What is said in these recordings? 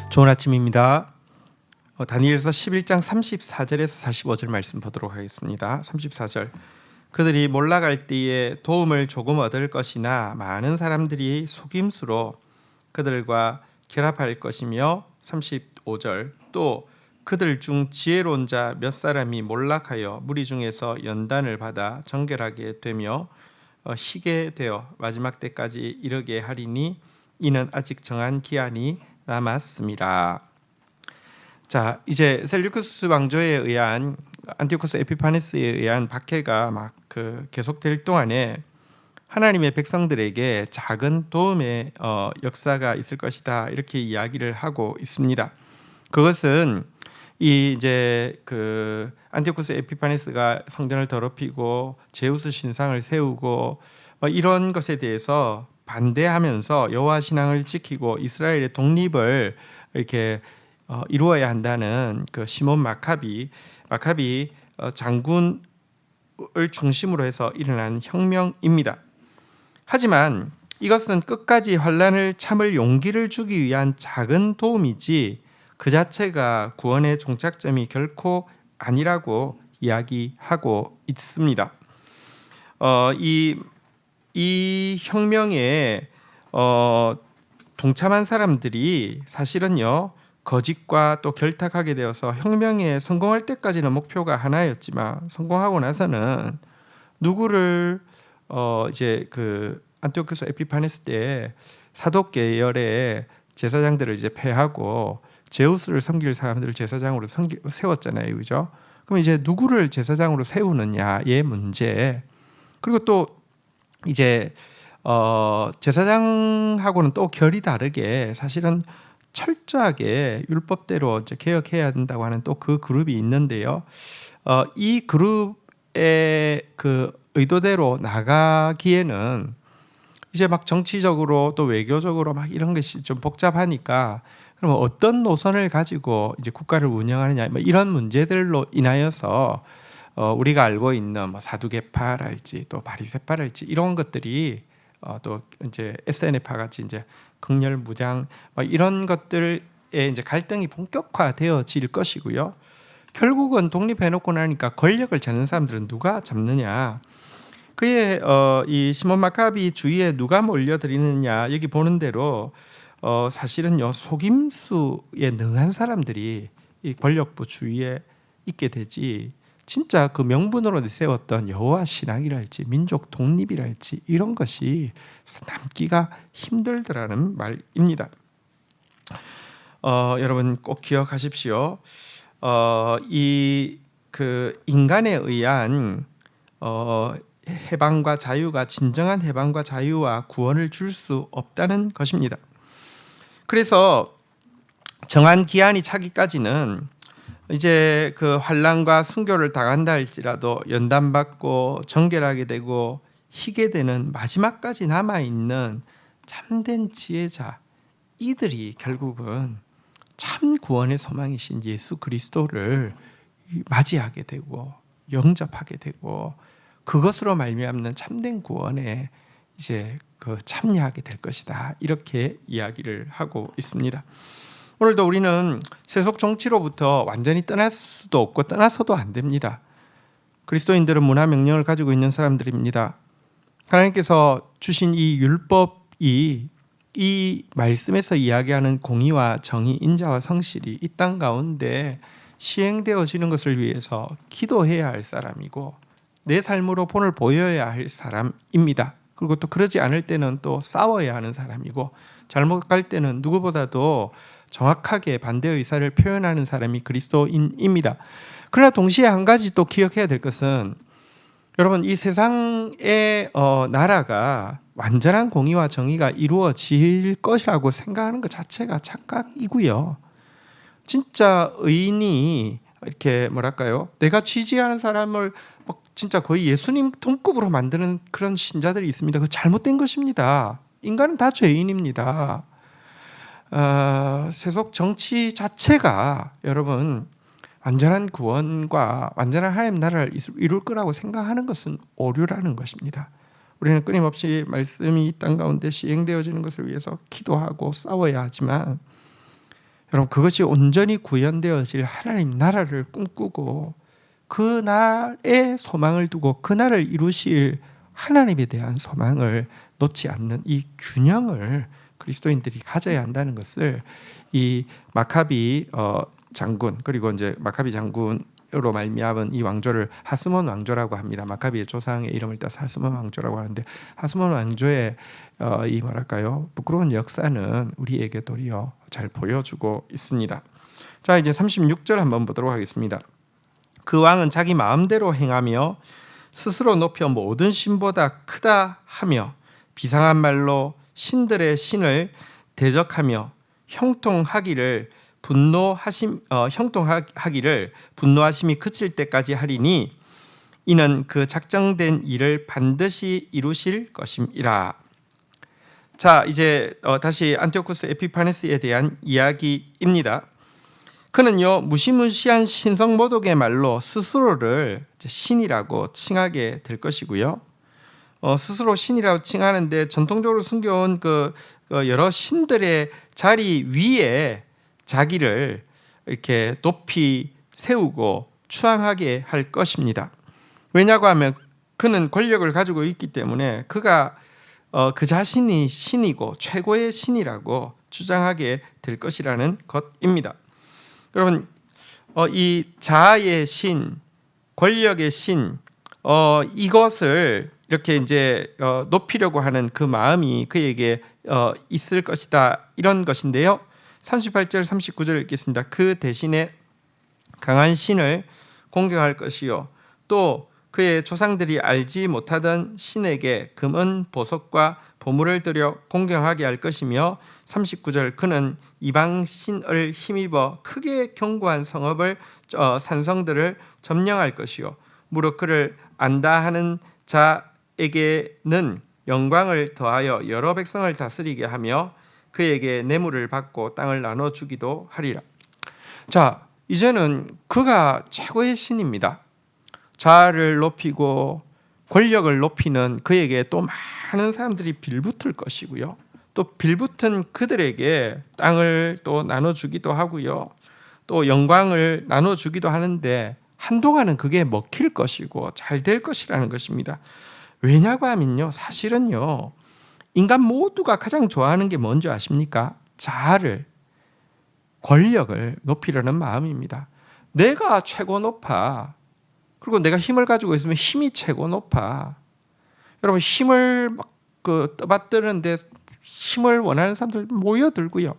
좋은 아침입니다. 다니엘서 11장 34절에서 45절 말씀 보도록 하겠습니다. 34절. 그들이 몰락할 때에 도움을 조금 얻을 것이나 많은 사람들이 속임수로 그들과 결합할 것이며 35절. 또 그들 중 지혜로운 자 몇 사람이 몰락하여 무리 중에서 연단을 받아 정결하게 되며 희게 되어 마지막 때까지 이르게 하리니 이는 아직 정한 기한이 남았습니다. 자, 이제 셀류크스 왕조에 의한 안티오코스 에피파네스에 의한 박해가 계속될 동안에 하나님의 백성들에게 작은 도움의 역사가 있을 것이다, 이렇게 이야기를 하고 있습니다. 그것은 안티오코스 에피파네스가 성전을 더럽히고 제우스 신상을 세우고 이런 것에 대해서 반대하면서 여호와 신앙을 지키고 이스라엘의 독립을 이렇게 이루어야 한다는 그 시몬 마카비 장군을 중심으로 해서 일어난 혁명입니다. 하지만 이것은 끝까지 환난을 참을 용기를 주기 위한 작은 도움이지 그 자체가 구원의 종착점이 결코 아니라고 이야기하고 있습니다. 이 혁명에 동참한 사람들이 사실은요, 거짓과 또 결탁하게 되어서 혁명에 성공할 때까지는 목표가 하나였지만 성공하고 나서는 누구를 안티오코스 에피파네스 때 사독 계열의 제사장들을 이제 폐하고 제우스를 섬길 사람들을 제사장으로 세웠잖아요, 그죠? 그럼 이제 누구를 제사장으로 세우느냐의 문제, 그리고 또 이제 제사장하고는 또 결이 다르게 사실은 철저하게 율법대로 이제 개혁해야 된다고 하는 또 그 그룹이 있는데요. 이 그룹의 그 의도대로 나가기에는 이제 막 정치적으로 또 외교적으로 막 이런 것이 좀 복잡하니까, 그럼 어떤 노선을 가지고 이제 국가를 운영하느냐, 이런 문제들로 인하여서 우리가 알고 있는 사두개파랄지 또 바리새파랄지 이런 것들이 또 이제 SNF파 같이 이제 극렬 무장 이런 것들에 이제 갈등이 본격화되어질 것이고요. 결국은 독립해놓고 나니까 권력을 잡는 사람들은 누가 잡느냐? 그의 이 시몬 마카비 주위에 누가 몰려들이느냐? 여기 보는 대로 사실은요, 속임수에 능한 사람들이 이 권력부 주위에 있게 되지, 진짜 그 명분으로 세웠던 여호와 신앙이랄지 민족 독립이랄지 이런 것이 남기가 힘들더라는 말입니다. 여러분 꼭 기억하십시오. 인간에 의한 해방과 자유가 진정한 해방과 자유와 구원을 줄 수 없다는 것입니다. 그래서 정한 기한이 차기까지는 이제 그 환난과 순교를 당한다 할지라도 연단받고 정결하게 되고 희게 되는 마지막까지 남아있는 참된 지혜자, 이들이 결국은 참 구원의 소망이신 예수 그리스도를 맞이하게 되고 영접하게 되고 그것으로 말미암는 참된 구원에 이제 참여하게 될 것이다, 이렇게 이야기를 하고 있습니다. 오늘도 우리는 세속 정치로부터 완전히 떠날 수도 없고 떠나서도 안 됩니다. 그리스도인들은 문화 명령을 가지고 있는 사람들입니다. 하나님께서 주신 이 율법이 이 말씀에서 이야기하는 공의와 정의, 인자와 성실이 이 땅 가운데 시행되어지는 것을 위해서 기도해야 할 사람이고 내 삶으로 본을 보여야 할 사람입니다. 그리고 또 그러지 않을 때는 또 싸워야 하는 사람이고 잘못 갈 때는 누구보다도 정확하게 반대 의사를 표현하는 사람이 그리스도인입니다. 그러나 동시에 한 가지 또 기억해야 될 것은, 여러분 이 세상의 나라가 완전한 공의와 정의가 이루어질 것이라고 생각하는 것 자체가 착각이고요. 진짜 의인이 이렇게 내가 취지하는 사람을 진짜 거의 예수님 동급으로 만드는 그런 신자들이 있습니다. 그거 잘못된 것입니다. 인간은 다 죄인입니다. 세속 정치 자체가 여러분 완전한 구원과 완전한 하나님 나라를 이룰 거라고 생각하는 것은 오류라는 것입니다. 우리는 끊임없이 말씀이 이 땅 가운데 시행되어지는 것을 위해서 기도하고 싸워야 하지만 여러분, 그것이 온전히 구현되어질 하나님 나라를 꿈꾸고 그 날에 소망을 두고 그 날을 이루실 하나님에 대한 소망을 놓지 않는 이 균형을 그리스도인들이 가져야 한다는 것을 이 마카비 장군, 그리고 이제 마카비 장군으로 말미암은 이 왕조를 하스몬 왕조라고 합니다. 마카비의 조상의 이름을 따서 하스몬 왕조라고 하는데, 하스몬 왕조의 이 뭐랄까요, 부끄러운 역사는 우리에게 도리어 잘 보여주고 있습니다. 자, 이제 36절 한번 보도록 하겠습니다. 그 왕은 자기 마음대로 행하며 스스로 높여 모든 신보다 크다 하며 비상한 말로 신들의 신을 대적하며 형통하기를 분노하심이 그칠 때까지 하리니 이는 그 작정된 일을 반드시 이루실 것임이라. 자, 이제 다시 안티오쿠스 에피파네스에 대한 이야기입니다. 그는요, 무시무시한 신성모독의 말로 스스로를 신이라고 칭하게 될 것이고요. 스스로 신이라고 칭하는데 전통적으로 숨겨온 그 여러 신들의 자리 위에 자기를 이렇게 높이 세우고 추앙하게 할 것입니다. 왜냐고 하면 그는 권력을 가지고 있기 때문에 그가 그 자신이 신이고 최고의 신이라고 주장하게 될 것이라는 것입니다. 여러분, 이 자아의 신, 권력의 신, 이것을 이렇게 이제 높이려고 하는 그 마음이 그에게 있을 것이다, 이런 것인데요. 38절 39절 읽겠습니다. 그 대신에 강한 신을 공경할 것이요, 또 그의 조상들이 알지 못하던 신에게 금은 보석과 보물을 들여 공경하게 할 것이며, 39절 그는 이방 신을 힘입어 크게 견고한 산성들을 점령할 것이요, 무릇 그를 안다 하는 자에게는 영광을 더하여 여러 백성을 다스리게 하며 그에게 뇌물을 받고 땅을 나눠주기도 하리라. 자, 이제는 그가 최고의 신입니다. 자아를 높이고 권력을 높이는 그에게 또 많은 사람들이 빌붙을 것이고요, 또 빌붙은 그들에게 땅을 또 나눠주기도 하고요, 또 영광을 나눠주기도 하는데 한동안은 그게 먹힐 것이고 잘 될 것이라는 것입니다. 왜냐고 하면요, 사실은요, 인간 모두가 가장 좋아하는 게 뭔지 아십니까? 자아를, 권력을 높이려는 마음입니다. 내가 최고 높아. 그리고 내가 힘을 가지고 있으면 힘이 최고 높아. 여러분, 힘을 막 떠받드는데 힘을 원하는 사람들 모여들고요,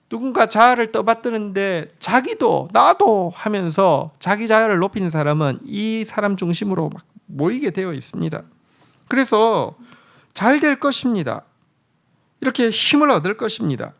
누군가 자아를 떠받드는데 자기도 나도 하면서 자기 자아를 높이는 사람은 이 사람 중심으로 막 모이게 되어 있습니다. 그래서 잘 될 것입니다. 이렇게 힘을 얻을 것입니다.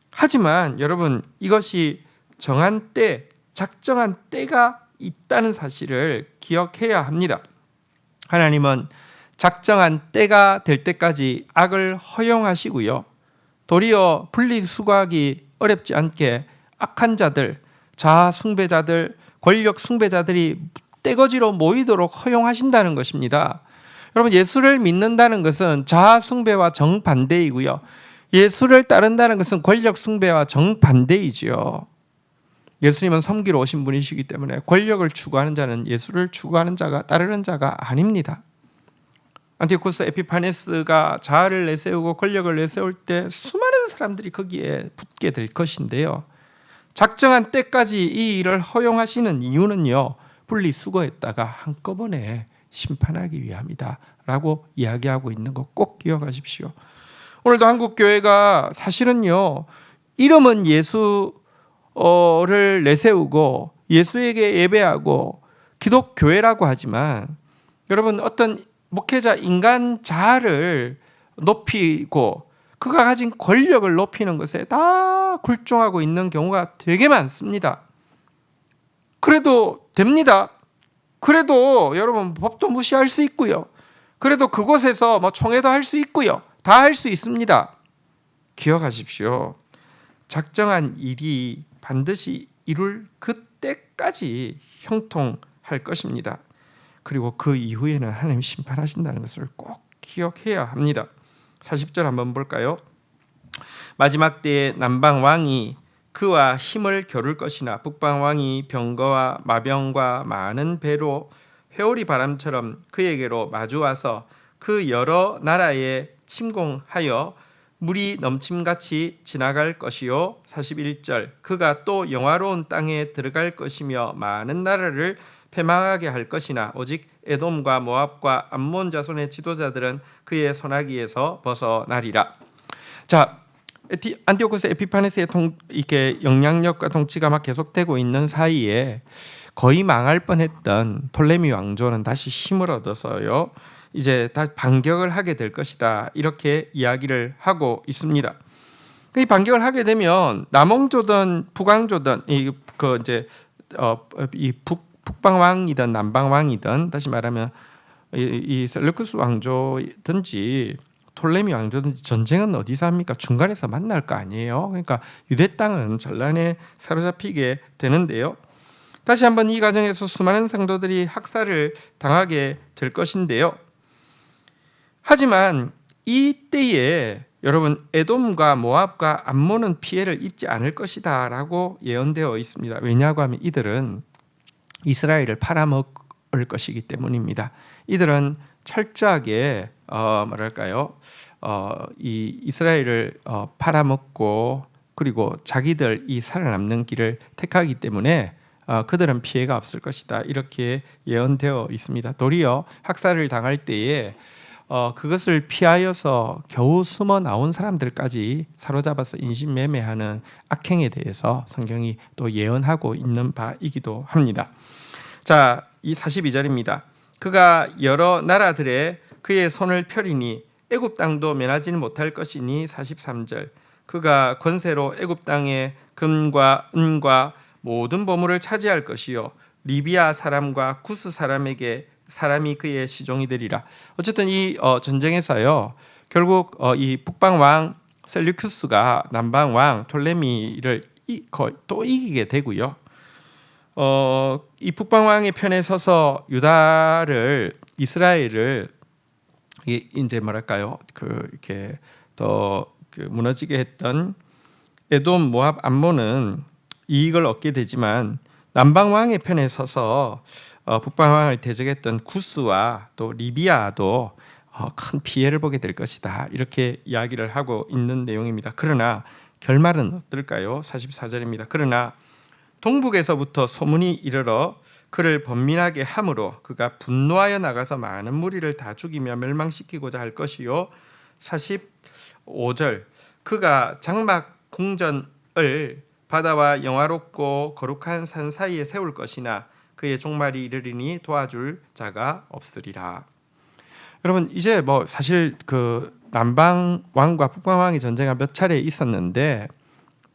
하지만 여러분, 이것이 정한 때, 작정한 때가 있다는 사실을 기억해야 합니다. 하나님은 작정한 때가 될 때까지 악을 허용하시고요, 도리어 분리수거하기 어렵지 않게 악한 자들, 자아 숭배자들, 권력 숭배자들이 떼거지로 모이도록 허용하신다는 것입니다. 여러분, 예수를 믿는다는 것은 자아 숭배와 정반대이고요, 예수를 따른다는 것은 권력 숭배와 정반대이지요. 예수님은 섬기러 오신 분이시기 때문에 권력을 추구하는 자는 예수를 추구하는 자가, 따르는 자가 아닙니다. 안티오쿠스 에피파네스가 자아를 내세우고 권력을 내세울 때 수많은 사람들이 거기에 붙게 될 것인데요, 작정한 때까지 이 일을 허용하시는 이유는요, 분리수거했다가 한꺼번에 심판하기 위함이다 라고 이야기하고 있는 거 꼭 기억하십시오. 오늘도 한국교회가 사실은요, 이름은 예수를 내세우고 예수에게 예배하고 기독교회라고 하지만, 여러분, 어떤 목회자 인간 자아를 높이고 그가 가진 권력을 높이는 것에 다 굴종하고 있는 경우가 되게 많습니다. 그래도 됩니다. 그래도 여러분, 법도 무시할 수 있고요, 그래도 그곳에서 총회도 할 수 있고요, 다 할 수 있습니다. 기억하십시오. 작정한 일이 반드시 이룰 그때까지 형통할 것입니다. 그리고 그 이후에는 하나님 심판하신다는 것을 꼭 기억해야 합니다. 40절 한번 볼까요? 마지막 때에 남방 왕이 그와 힘을 겨룰 것이나 북방왕이 병거와 마병과 많은 배로 회오리 바람처럼 그에게로 마주와서 그 여러 나라에 침공하여 물이 넘침같이 지나갈 것이요. 41절 그가 또 영화로운 땅에 들어갈 것이며 많은 나라를 패망하게 할 것이나 오직 에돔과 모압과 암몬 자손의 지도자들은 그의 손아귀에서 벗어나리라. 자, 안티오코스 에피파네스의 이렇게 영향력과 통치가 막 계속되고 있는 사이에 거의 망할 뻔했던 톨레미 왕조는 다시 힘을 얻어서요. 이제 다시 반격을 하게 될 것이다. 이렇게 이야기를 하고 있습니다. 이 반격을 하게 되면 남왕조든 북왕조든 이 북방왕이든 남방왕이든 다시 말하면 이 셀루쿠스 왕조든지 톨레미 왕조든지 전쟁은 어디서 합니까? 중간에서 만날 거 아니에요. 그러니까 유대 땅은 전란에 사로잡히게 되는데요. 다시 한번 이 과정에서 수많은 성도들이 학살을 당하게 될 것인데요. 하지만 이때에 여러분 에돔과 모압과 암몬은 피해를 입지 않을 것이다 라고 예언되어 있습니다. 왜냐하고 하면 이들은 이스라엘을 팔아먹을 것이기 때문입니다. 이들은 철저하게 이 이스라엘을 팔아먹고 그리고 자기들 이 살아남는 길을 택하기 때문에 그들은 피해가 없을 것이다. 이렇게 예언되어 있습니다. 도리어 학살을 당할 때에 그것을 피하여서 겨우 숨어 나온 사람들까지 사로잡아서 인신매매하는 악행에 대해서 성경이 또 예언하고 있는 바이기도 합니다. 자, 이 42절입니다. 그가 여러 나라들에 그의 손을 펴리니 애굽 땅도 면하지는 못할 것이니 43절 그가 권세로 애굽 땅의 금과 은과 모든 보물을 차지할 것이요 리비아 사람과 구스 사람에게 사람이 그의 시종이 되리라. 어쨌든 이 전쟁에서요 결국 이 북방 왕 셀류쿠스가 남방 왕 톨레미를 또 이기게 되고요. 이 북방 왕의 편에 서서 유다를 이스라엘을 이제 이렇게 더 무너지게 했던 에돔, 모압, 암몬은 이익을 얻게 되지만 남방 왕의 편에 서서 북방 왕을 대적했던 구스와 또 리비아도 큰 피해를 보게 될 것이다. 이렇게 이야기를 하고 있는 내용입니다. 그러나 결말은 어떨까요? 44절입니다. 그러나 동북에서부터 소문이 이르러 그를 번민하게 함으로 그가 분노하여 나가서 많은 무리를 다 죽이며 멸망시키고자 할 것이요. 45절 그가 장막 궁전을 바다와 영화롭고 거룩한 산 사이에 세울 것이나 그의 종말이 이르리니 도와줄 자가 없으리라. 여러분 이제 사실 그 남방 왕과 북방 왕의 전쟁이 몇 차례 있었는데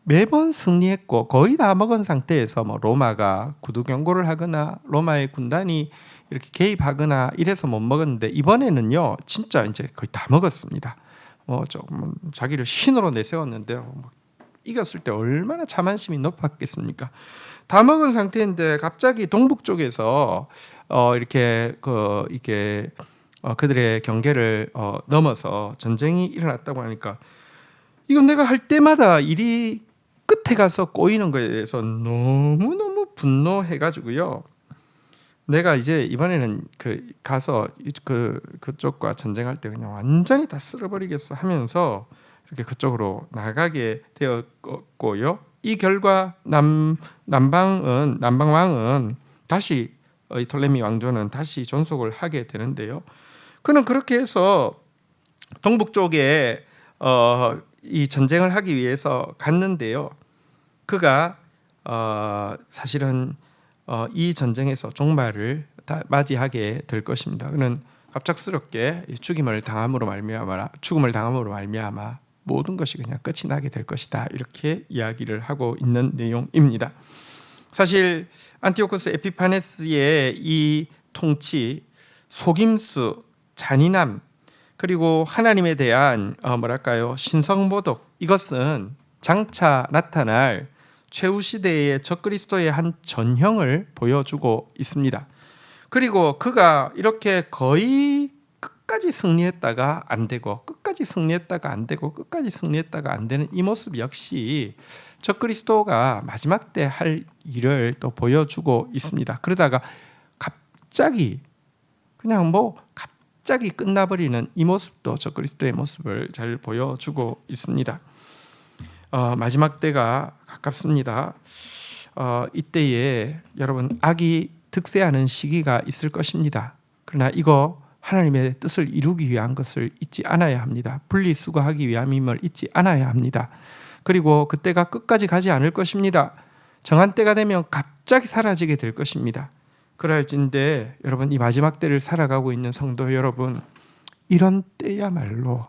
매번 승리했고 거의 다 먹은 상태에서 로마가 구두 경고를 하거나 로마의 군단이 이렇게 개입하거나 이래서 못 먹었는데 이번에는요 진짜 이제 거의 다 먹었습니다. 조금 자기를 신으로 내세웠는데요. 이겼을 때 얼마나 자만심이 높았겠습니까? 다 먹은 상태인데 갑자기 동북 쪽에서 이렇게 그들의 경계를 넘어서 전쟁이 일어났다고 하니까 이건 내가 할 때마다 일이 끝에 가서 꼬이는 거에 대해서 너무너무 분노해가지고요. 내가 이제 이번에는 가서 그쪽과 전쟁할 때 그냥 완전히 다 쓸어버리겠어 하면서 이렇게 그쪽으로 나가게 되었고요. 이 결과 남방 왕은 다시 이 톨레미 왕조는 다시 존속을 하게 되는데요. 그는 그렇게 해서 동북 쪽에 이 전쟁을 하기 위해서 갔는데요. 그가 사실은 이 전쟁에서 종말을 다 맞이하게 될 것입니다. 그는 갑작스럽게 죽음을 당함으로 말미암아 모든 것이 그냥 끝이 나게 될 것이다. 이렇게 이야기를 하고 있는 내용입니다. 사실 안티오코스 에피파네스의 이 통치, 속임수, 잔인함 그리고 하나님에 대한 신성모독 이것은 장차 나타날 최후 시대의 적그리스도의 한 전형을 보여주고 있습니다. 그리고 그가 이렇게 거의 끝까지 승리했다가 안 되고 끝까지 승리했다가 안 되고 끝까지 승리했다가 안 되는 이 모습 역시 적그리스도가 마지막 때 할 일을 또 보여주고 있습니다. 그러다가 갑자기 그냥 갑자기 끝나버리는 이 모습도 적그리스도의 모습을 잘 보여주고 있습니다. 마지막 때가 가깝습니다. 이때에 여러분 악이 득세하는 시기가 있을 것입니다. 그러나 이거 하나님의 뜻을 이루기 위한 것을 잊지 않아야 합니다. 분리수거하기 위함임을 잊지 않아야 합니다. 그리고 그때가 끝까지 가지 않을 것입니다. 정한 때가 되면 갑자기 사라지게 될 것입니다. 그럴진데 여러분, 이 마지막 때를 살아가고 있는 성도 여러분, 이런 때야말로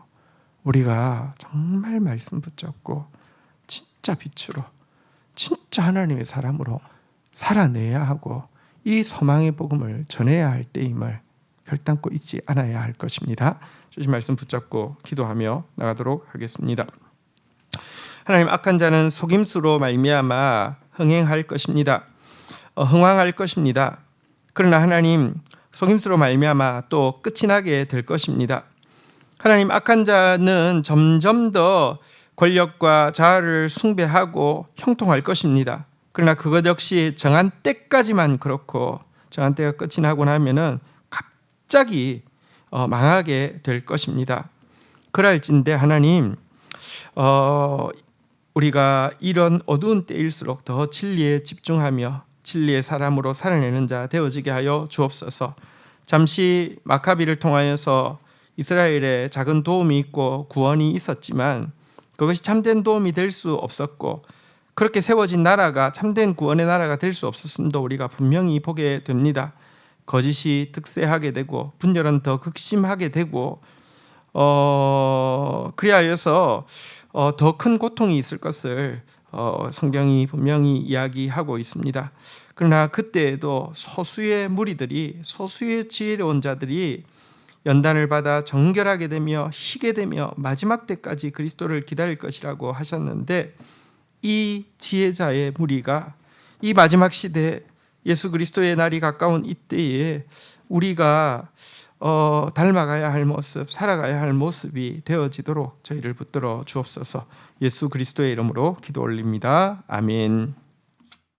우리가 정말 말씀 붙잡고 진짜 빛으로 진짜 하나님의 사람으로 살아내야 하고 이 소망의 복음을 전해야 할 때임을 결단코 잊지 않아야 할 것입니다. 주신 말씀 붙잡고 기도하며 나가도록 하겠습니다. 하나님, 악한 자는 속임수로 말미암아 흥행할 것입니다. 흥왕할 것입니다. 그러나 하나님, 속임수로 말미암아 또 끝이 나게 될 것입니다. 하나님, 악한 자는 점점 더 권력과 자아를 숭배하고 형통할 것입니다. 그러나 그것 역시 정한 때까지만 그렇고 정한 때가 끝이 나고 나면은 갑자기 망하게 될 것입니다. 그럴진데 하나님, 우리가 이런 어두운 때일수록 더 진리에 집중하며 진리의 사람으로 살아내는 자 되어지게 하여 주옵소서. 잠시 마카비를 통하여서 이스라엘에 작은 도움이 있고 구원이 있었지만 그것이 참된 도움이 될 수 없었고, 그렇게 세워진 나라가 참된 구원의 나라가 될 수 없었음도 우리가 분명히 보게 됩니다. 거짓이 득세하게 되고 분열은 더 극심하게 되고 그리하여서 더 큰 고통이 있을 것을 성경이 분명히 이야기하고 있습니다. 그러나 그때에도 소수의 무리들이, 소수의 지혜로운 자들이 연단을 받아 정결하게 되며 희게 되며 마지막 때까지 그리스도를 기다릴 것이라고 하셨는데, 이 지혜자의 무리가 이 마지막 시대에 예수 그리스도의 날이 가까운 이때에 우리가 닮아가야 할 모습, 살아가야 할 모습이 되어지도록 저희를 붙들어 주옵소서. 예수 그리스도의 이름으로 기도 올립니다. 아멘.